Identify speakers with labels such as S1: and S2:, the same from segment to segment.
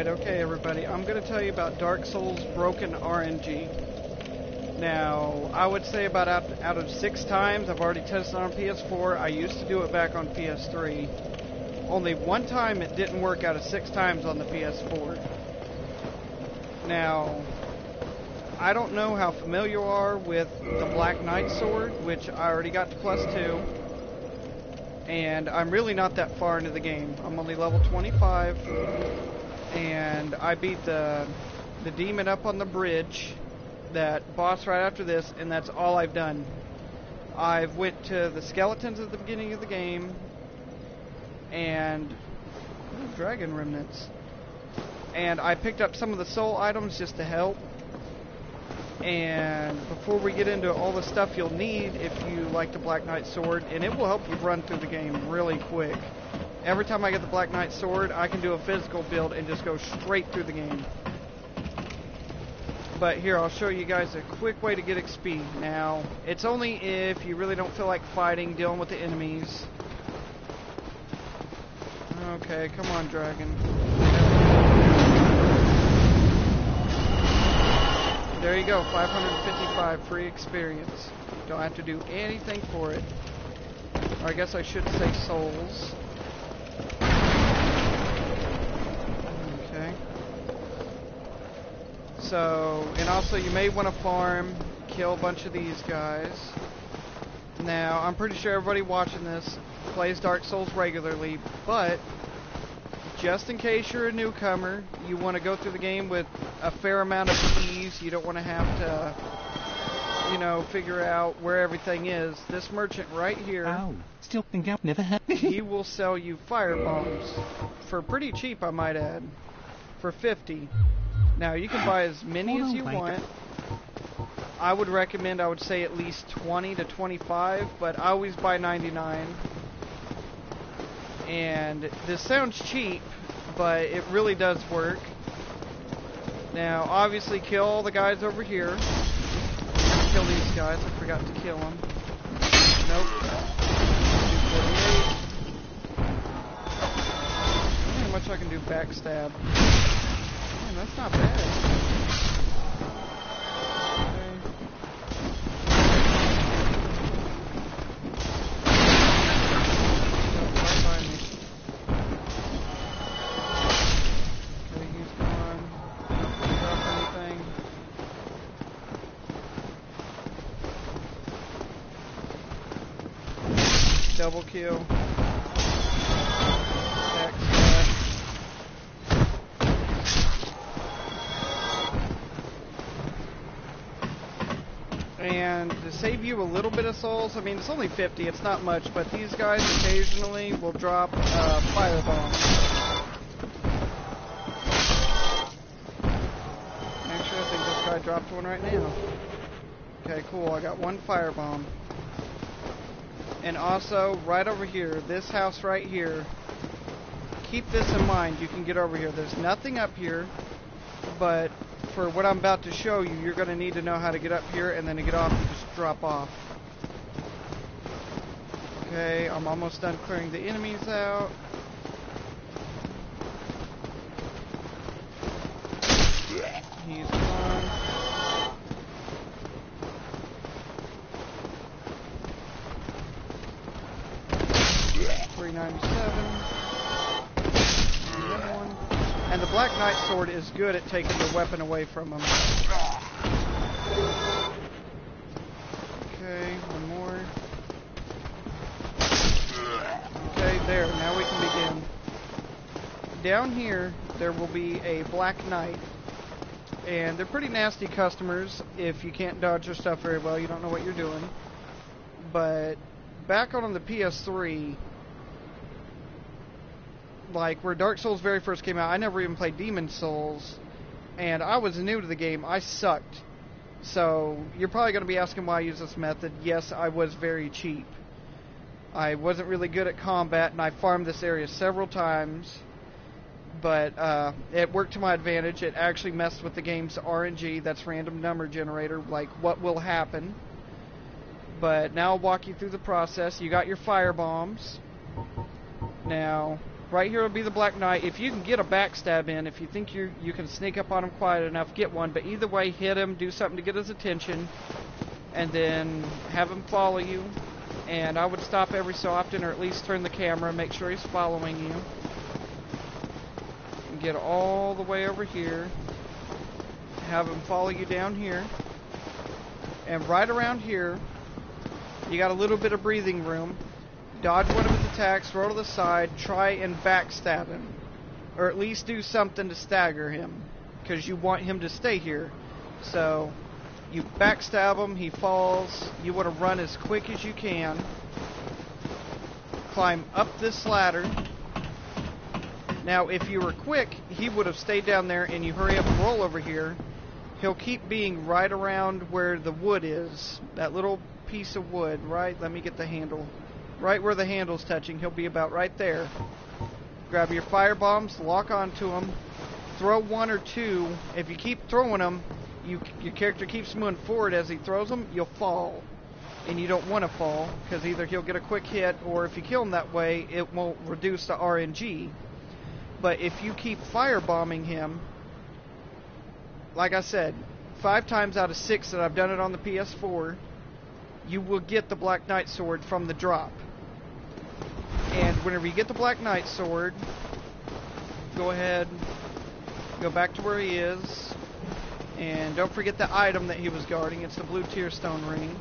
S1: Alright, okay everybody, I'm going to tell you about Dark Souls broken RNG. Now, I would say about out of 6 times, I've already tested on PS4. I used to do it back on PS3. Only one time it didn't work out of 6 times on the PS4. Now, I don't know how familiar you are with the Black Knight sword, which I already got to +2. And I'm really not that far into the game. I'm only level 25. And I beat the demon up on the bridge, that boss right after this, and that's all I've done. I've went to the skeletons at the beginning of the game, and dragon remnants. And I picked up some of the soul items just to help. And before we get into all the stuff you'll need if you like the Black Knight sword, and it will help you run through the game really quick. Every time I get the Black Knight sword, I can do a physical build and just go straight through the game. But here, I'll show you guys a quick way to get XP. Now, it's only if you really don't feel like fighting, dealing with the enemies. Okay, come on, dragon. There you go, 555 free experience. Don't have to do anything for it. Or I guess I should say souls. Okay. So, and also you may want to farm, kill a bunch of these guys. Now, I'm pretty sure everybody watching this plays Dark Souls regularly, but just in case you're a newcomer, you want to go through the game with a fair amount of ease. You don't want to have to, you know, figure out where everything is. This merchant right here,
S2: still think I've never had.
S1: he will sell you fire bombs for pretty cheap, I might add, for 50. Now you can buy as many as you want. I would recommend, I would say at least 20 to 25, but I always buy 99. And this sounds cheap, but it really does work. Now, obviously, kill all the guys over here. Kill these guys. I forgot to kill them. Nope. 248. How much I can do backstab. Man, that's not bad. Double kill. Backstab. And to save you a little bit of souls, I mean, it's only 50, it's not much, but these guys occasionally will drop firebomb. Actually, I think this guy dropped one right now. Okay, cool, I got one firebomb. And also, right over here, this house right here, keep this in mind, you can get over here. There's nothing up here, but for what I'm about to show you, you're going to need to know how to get up here, and then to get off, you just drop off. Okay, I'm almost done clearing the enemies out. He's gone. 397. Another one. And the Black Knight sword is good at taking the weapon away from him. Okay, one more. Okay, there. Now we can begin. Down here, there will be a Black Knight. And they're pretty nasty customers if you can't dodge their stuff very well. You don't know what you're doing. But back on the PS3, like where Dark Souls very first came out, I never even played Demon Souls, and I was new to the game. I sucked. So you're probably going to be asking why I use this method. Yes, I was very cheap. I wasn't really good at combat, and I farmed this area several times, but it worked to my advantage. It actually messed with the game's RNG, that's random number generator, like what will happen. But now I'll walk you through the process. You got your fire bombs. Now, Right here will be the Black Knight. If you can get a backstab in, if you think you can sneak up on him quiet enough, get one. But either way, hit him, do something to get his attention, and then have him follow you. And I would stop every so often, or at least turn the camera, make sure he's following you. And get all the way over here. Have him follow you down here. And right around here, you got a little bit of breathing room. Dodge one of his attacks, roll to the side, try and backstab him. Or at least do something to stagger him. Because you want him to stay here. So, you backstab him, he falls. You want to run as quick as you can. Climb up this ladder. Now, if you were quick, he would have stayed down there and you hurry up and roll over here. He'll keep being right around where the wood is. That little piece of wood, right? Let me get the handle. Right where the handle's touching, he'll be about right there. Grab your fire bombs, lock onto him, throw one or two. If you keep throwing them, your character keeps moving forward as he throws them, you'll fall. And you don't want to fall, because either he'll get a quick hit, or if you kill him that way, it won't reduce the RNG. But if you keep firebombing him, like I said, 5 times out of 6 that I've done it on the PS4, you will get the Black Knight Sword from the drop. And whenever you get the Black Knight Sword, go ahead, go back to where he is, and don't forget the item that he was guarding. It's the blue Tearstone ring.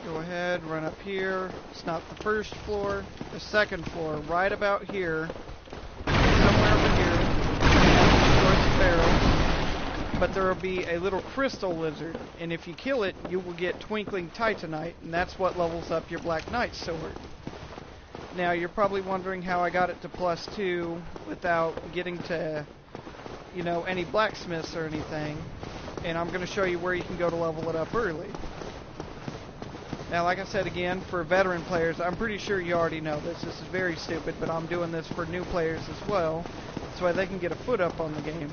S1: Go ahead, run up here. It's not the first floor, the second floor, right about here. Somewhere over here, towards the barrel. But there will be a little crystal lizard, and if you kill it, you will get Twinkling Titanite, and that's what levels up your Black Knight Sword. Now, you're probably wondering how I got it to +2 without getting to, you know, any blacksmiths or anything, and I'm going to show you where you can go to level it up early. Now, like I said again, for veteran players, I'm pretty sure you already know this. This is very stupid, but I'm doing this for new players as well, so they can get a foot up on the game.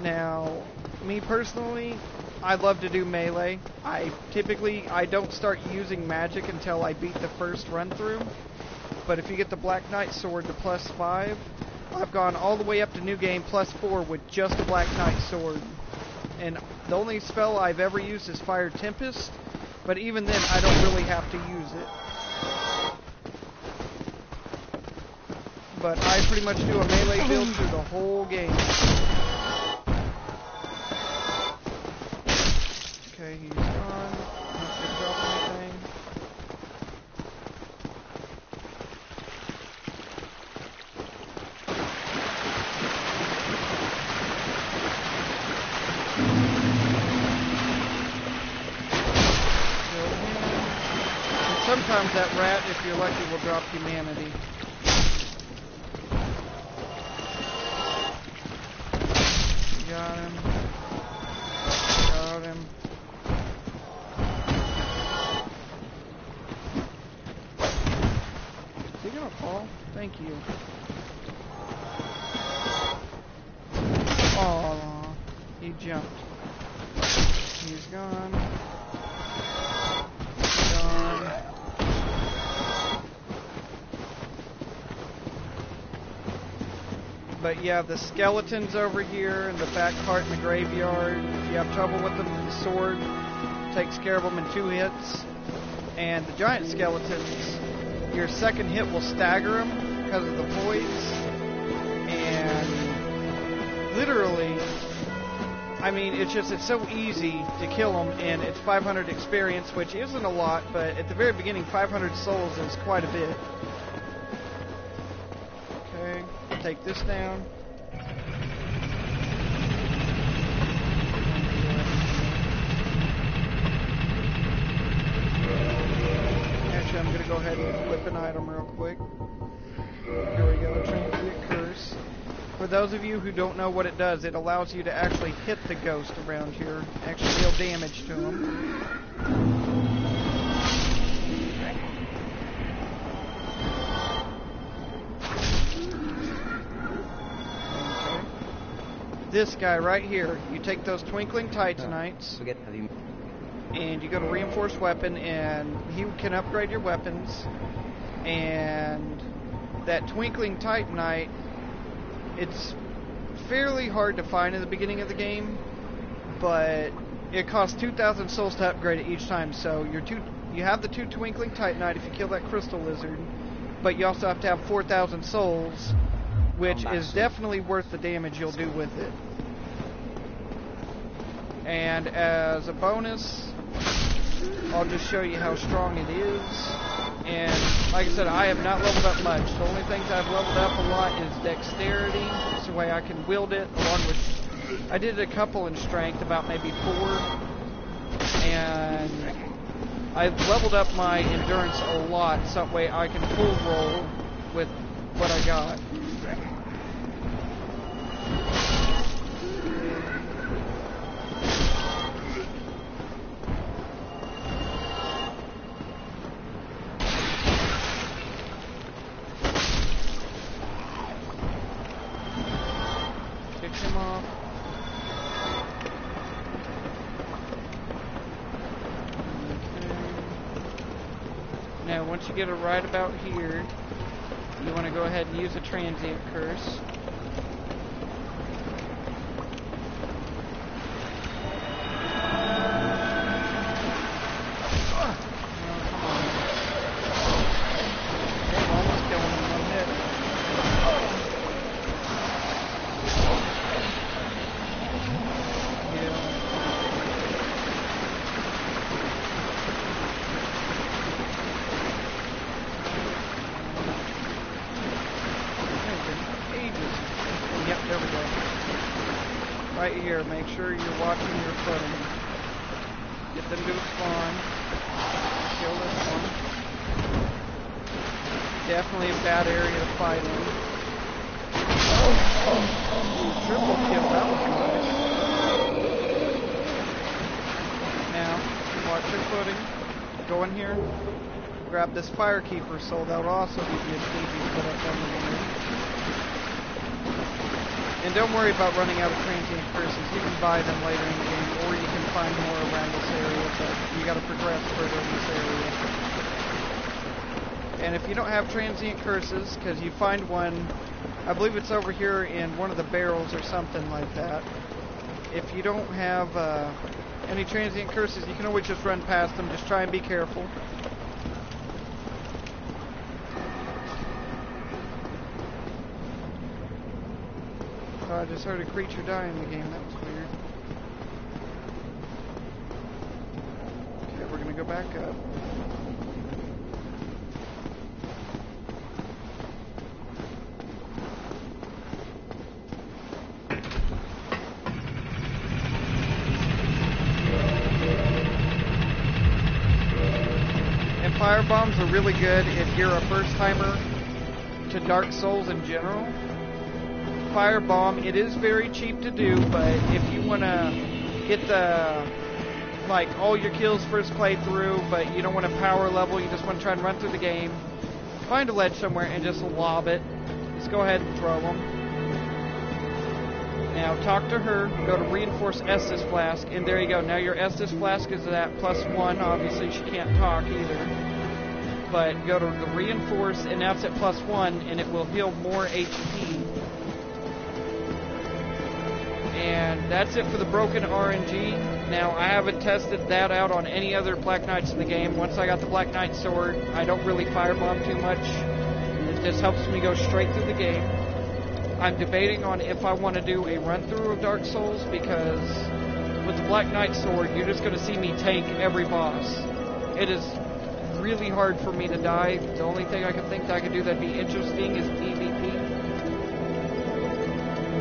S1: Now, me personally, I love to do melee. I don't start using magic until I beat the first run through. But if you get the Black Knight Sword to +5, I've gone all the way up to new game +4 with just a Black Knight Sword. And the only spell I've ever used is Fire Tempest, but even then I don't really have to use it. But I pretty much do a melee build through the whole game. Okay, he's gone. Not gonna drop anything. And sometimes that rat, if you're lucky, will drop humanity. Got him. Got him. Is he gonna fall? Thank you. Oh, he jumped. He's gone. Gone. But yeah, the skeletons over here and the back part in the graveyard, if you have trouble with them, the sword takes care of them in 2 hits. And the giant skeletons, your second hit will stagger them because of the poise. And literally, I mean, it's so easy to kill them, and it's 500 experience, which isn't a lot, but at the very beginning, 500 souls is quite a bit. Okay, take this down. Actually, I'm going to go ahead and equip an item real quick. Here we go, Trinket Curse. For those of you who don't know what it does, it allows you to actually hit the ghost around here, actually deal damage to him. Okay. this guy right here. You take those twinkling titanites, and you go to reinforced weapon, and he can upgrade your weapons. And that twinkling titanite, it's fairly hard to find in the beginning of the game, but it costs 2,000 souls to upgrade it each time. So you have the 2 twinkling titanite if you kill that crystal lizard, but you also have to have 4,000 souls, which is definitely worth the damage you'll do with it. And as a bonus, I'll just show you how strong it is. And like I said, I have not leveled up much. The only things I've leveled up a lot is dexterity, so the way I can wield it, along with, I did a couple in strength, about maybe 4. And I've leveled up my endurance a lot, so that way I can full roll with what I got. Kick him off. Now, once you get it right about here, you want to go ahead and use a transient curse. Yep, there we go. Right here, make sure you're watching your footing. Get them to spawn. Kill this one. Definitely a bad area to fight in. Triple kill, that was nice. Now, watch your footing. Go in here. Grab this Firekeeper soul. That would also give you a easy put up on the game. And don't worry about running out of transient curses. You can buy them later in the game, or you can find more around this area, but you gotta progress further in this area. And if you don't have transient curses, because you find one, I believe it's over here in one of the barrels or something like that. If you don't have any transient curses, you can always just run past them. Just try and be careful. I just heard a creature die in the game. That was weird. Okay, we're gonna go back up. And fire bombs are really good if you're a first timer to Dark Souls in general. Firebomb, it is very cheap to do, but if you want to get the, like, all your kills first playthrough, but you don't want to power level, you just want to try and run through the game, find a ledge somewhere and just lob it. Just go ahead and throw them. Now talk to her, go to reinforce Estus Flask, and there you go. Now your Estus Flask is at +1, obviously she can't talk either. But go to the reinforce, and now it's at +1, and it will heal more HP. And that's it for the broken RNG. Now, I haven't tested that out on any other Black Knights in the game. Once I got the Black Knight sword, I don't really firebomb too much. It just helps me go straight through the game. I'm debating on if I want to do a run-through of Dark Souls, because with the Black Knight sword, you're just going to see me tank every boss. It is really hard for me to die. The only thing I can think that I could do that'd be interesting is PvP.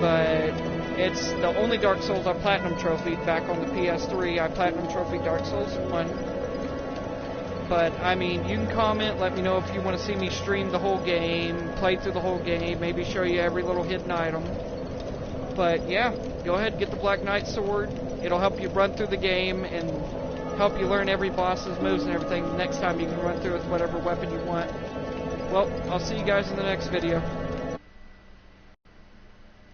S1: But it's the only Dark Souls I Platinum Trophied back on the PS3. I Platinum Trophied Dark Souls 1. But, I mean, you can comment, let me know if you want to see me stream the whole game, play through the whole game, maybe show you every little hidden item. But, yeah, go ahead and get the Black Knight sword. It'll help you run through the game and help you learn every boss's moves and everything. Next time you can run through with whatever weapon you want. Well, I'll see you guys in the next video.